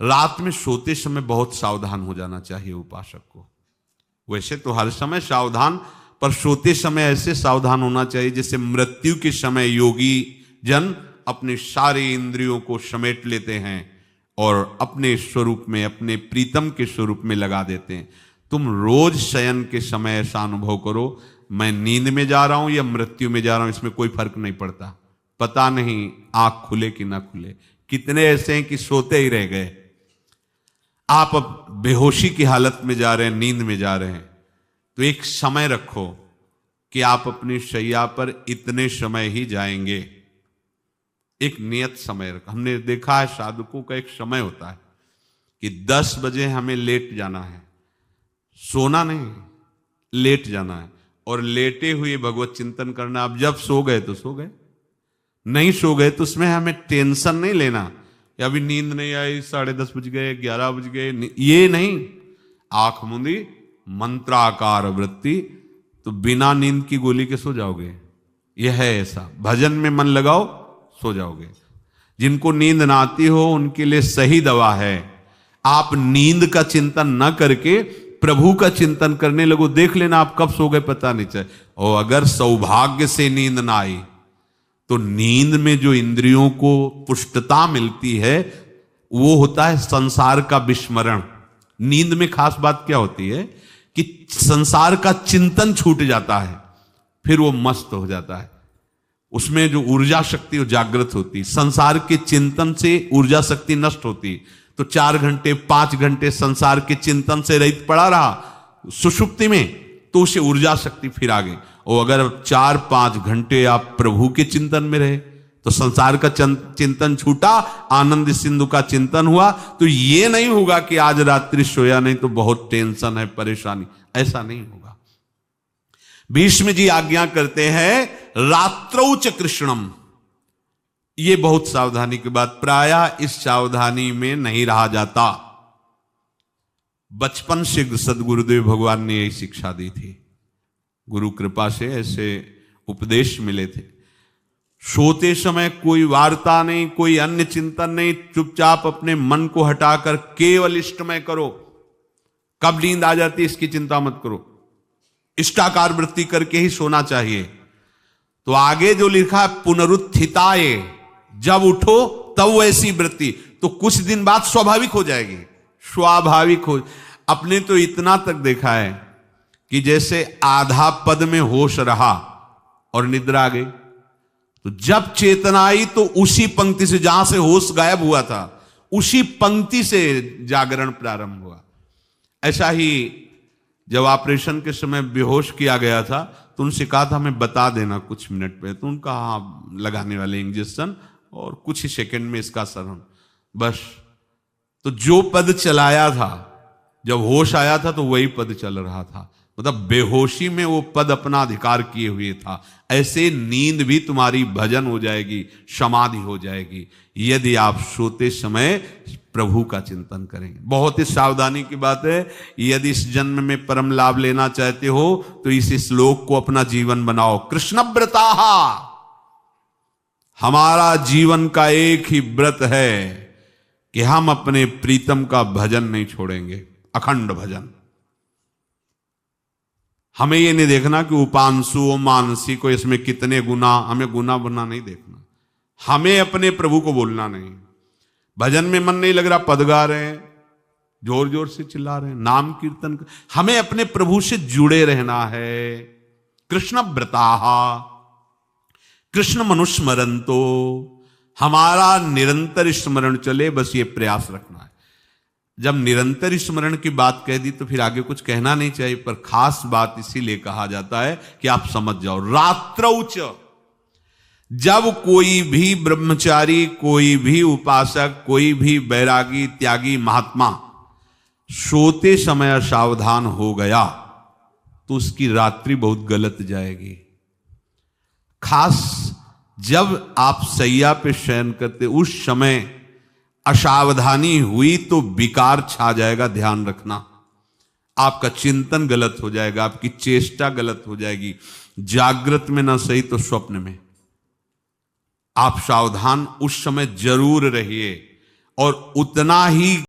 रात में सोते समय बहुत सावधान हो जाना चाहिए उपासक को। वैसे तो हर समय सावधान, पर सोते समय ऐसे सावधान होना चाहिए जैसे मृत्यु के समय योगी जन अपने सारे इंद्रियों को समेट लेते हैं और अपने स्वरूप में, अपने प्रीतम के स्वरूप में लगा देते हैं। तुम रोज शयन के समय ऐसा अनुभव करो, मैं नींद में जा रहा हूं या मृत्यु में जा रहा हूं, इसमें कोई फर्क नहीं पड़ता। पता नहीं आंख खुले कि ना खुले। कितने ऐसे हैं कि सोते ही रह गए। आप अब बेहोशी की हालत में जा रहे हैं, नींद में जा रहे हैं, तो एक समय रखो कि आप अपनी शैया पर इतने समय ही जाएंगे। एक नियत समय रखो। हमने देखा है साधकों का एक समय होता है कि 10 बजे हमें लेट जाना है, सोना नहीं, लेट जाना है और लेटे हुए भगवत चिंतन करना। अब जब सो गए तो सो गए, नहीं सो गए तो उसमें हमें टेंशन नहीं लेना, या अभी नींद नहीं आई, 10:30 बज गए, 11 बज गए, ये नहीं। आंख मूंदी, मंत्राकार वृत्ति, तो बिना नींद की गोली के सो जाओगे। यह है ऐसा, भजन में मन लगाओ सो जाओगे। जिनको नींद ना आती हो उनके लिए सही दवा है, आप नींद का चिंतन न करके प्रभु का चिंतन करने लगो। देख लेना आप कब सो गए पता नहीं चले। और अगर सौभाग्य से नींद ना आई तो नींद में जो इंद्रियों को पुष्टता मिलती है वो होता है संसार का विस्मरण। नींद में खास बात क्या होती है कि संसार का चिंतन छूट जाता है, फिर वो मस्त हो जाता है। उसमें जो ऊर्जा शक्ति वो जागृत होती, संसार के चिंतन से ऊर्जा शक्ति नष्ट होती। तो 4 घंटे 5 घंटे संसार के चिंतन से रहित पड़ा रहा सुषुप्ति में, तो उसे ऊर्जा शक्ति फिर आ गई। और अगर 4-5 घंटे आप प्रभु के चिंतन में रहे तो संसार का चिंतन छूटा, आनंद सिंधु का चिंतन हुआ। तो ये नहीं होगा कि आज रात्रि सोया नहीं तो बहुत टेंशन है, परेशानी, ऐसा नहीं होगा। भीष्म जी आज्ञा करते हैं रात्रौ च कृष्णम। ये बहुत सावधानी की बात, प्रायः इस सावधानी में नहीं रहा जाता। बचपन से सदगुरुदेव भगवान ने यही शिक्षा दी थी, गुरु कृपा से ऐसे उपदेश मिले थे। सोते समय कोई वार्ता नहीं, कोई अन्य चिंतन नहीं, चुपचाप अपने मन को हटाकर केवल इष्टमय करो। कब नींद आ जाती है इसकी चिंता मत करो, इष्टाकार वृत्ति करके ही सोना चाहिए। तो आगे जो लिखा है पुनरुत्थिताये, जब उठो तब वैसी वृत्ति, तो कुछ दिन बाद स्वाभाविक हो जाएगी, स्वाभाविक हो। अपने तो इतना तक देखा है कि जैसे आधा पद में होश रहा और निद्रा आ गई, तो जब चेतना आई तो उसी पंक्ति से, जहां से होश गायब हुआ था, उसी पंक्ति से जागरण प्रारंभ हुआ। ऐसा ही जब ऑपरेशन के समय बेहोश किया गया था तो उनसे कहा था हमें बता देना कुछ मिनट पे, तो उनका हाँ लगाने वाले इंजेक्शन और कुछ ही सेकंड में इसका असर, बस। तो जो पद चलाया था, जब होश आया था तो वही पद चल रहा था, मतलब बेहोशी में वो पद अपना अधिकार किए हुए था। ऐसे नींद भी तुम्हारी भजन हो जाएगी, समाधि हो जाएगी, यदि आप सोते समय प्रभु का चिंतन करेंगे। बहुत ही सावधानी की बात है। यदि इस जन्म में परम लाभ लेना चाहते हो तो इस श्लोक को अपना जीवन बनाओ। कृष्ण व्रताः, हमारा जीवन का एक ही व्रत है कि हम अपने प्रीतम का भजन नहीं छोड़ेंगे, अखंड भजन। हमें ये नहीं देखना कि उपांशु मानसी को इसमें कितने गुना, हमें गुना बुना नहीं देखना। हमें अपने प्रभु को बोलना नहीं। भजन में मन नहीं लग रहा, पद गा रहे हैं, जोर जोर से चिल्ला रहे हैं, नाम कीर्तन, हमें अपने प्रभु से जुड़े रहना है। कृष्ण व्रताः, कृष्ण मनुस्मरन्तो, हमारा निरंतर स्मरण चले, बस ये प्रयास रखना है। जब निरंतर स्मरण की बात कह दी तो फिर आगे कुछ कहना नहीं चाहिए, पर खास बात इसीलिए कहा जाता है कि आप समझ जाओ। रात्रौ च, जब कोई भी ब्रह्मचारी, कोई भी उपासक, कोई भी बैरागी त्यागी महात्मा सोते समय सावधान हो गया तो उसकी रात्रि बहुत गलत जाएगी। खास जब आप सैया पे शयन करते उस समय असावधानी हुई तो विकार छा जाएगा, ध्यान रखना। आपका चिंतन गलत हो जाएगा, आपकी चेष्टा गलत हो जाएगी, जागृत में ना सही तो स्वप्न में। आप सावधान उस समय जरूर रहिए और उतना ही